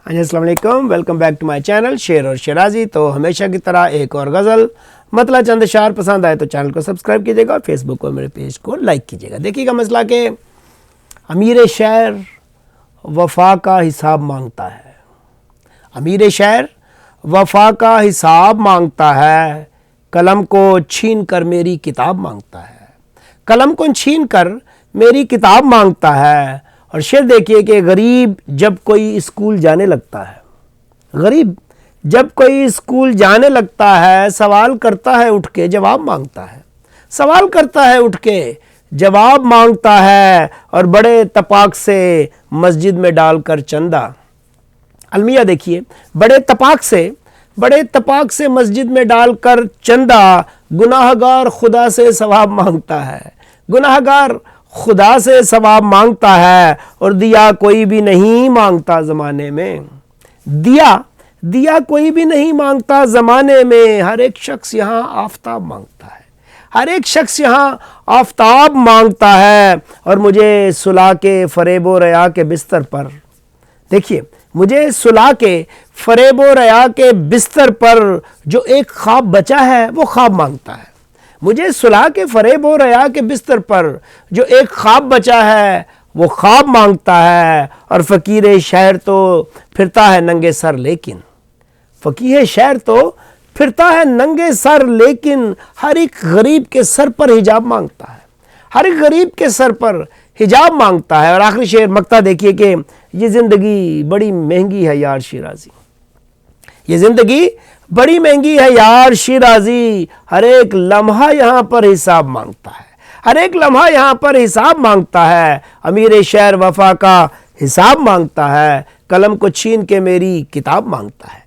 हाँ जी, अस्सलाम वालेकुम, welcome back to my channel शेर और शेराजी। तो हमेशा की तरह एक और गज़ल मतलब चंद अशार पसंद आए तो चैनल को सब्सक्राइब कीजिएगा और फेसबुक पर मेरे पेज को लाइक कीजिएगा। देखिएगा मसला कि अमीर शहर वफा का हिसाब मांगता है। अमीर शहर वफा का हिसाब मांगता है, कलम को छीन कर मेरी किताब मांगता है। कलम को छीन कर मेरी किताब मांगता है। और शेर देखिए कि गरीब जब कोई स्कूल जाने लगता है, गरीब जब कोई स्कूल जाने लगता है, सवाल करता है उठ के जवाब मांगता है। सवाल करता है उठ के जवाब मांगता है और बड़े तपाक से मस्जिद में डालकर चंदा। अलमिया देखिए, बड़े तपाक से मस्जिद में डालकर चंदा, गुनाहगार खुदा से सवाब मांगता है। गुनाहगार खुदा से सवाब मांगता है और दिया कोई भी नहीं मांगता ज़माने में। दिया कोई भी नहीं मांगता ज़माने में। हर एक शख्स यहाँ आफताब मांगता है, हर एक शख्स यहाँ आफताब मांगता है। और मुझे सुला के फरेब व रया के बिस्तर पर, देखिए, मुझे सुला के फरेब व रया के बिस्तर पर जो एक ख्वाब बचा है वो ख्वाब मांगता है। मुझे सुला के फरेब व रया के बिस्तर पर जो एक ख्वाब बचा है वो ख्वाब मांगता है। और फ़कीर शहर तो फिरता है नंगे सर लेकिन, फ़कीर शहर तो फिरता है नंगे सर लेकिन हर एक गरीब के सर पर हिजाब मांगता है। हर एक गरीब के सर पर हिजाब मांगता है। और आखिरी शेर मक्ता देखिए कि ये ज़िंदगी बड़ी महंगी है यार शिराजी, ये ज़िंदगी बड़ी महंगी है यार शिराजी। हर एक लम्हा यहाँ पर हिसाब मांगता है, हर एक लम्हा यहाँ पर हिसाब मांगता है। अमीर शहर वफा का हिसाब मांगता है, कलम को छीन के मेरी किताब मांगता है।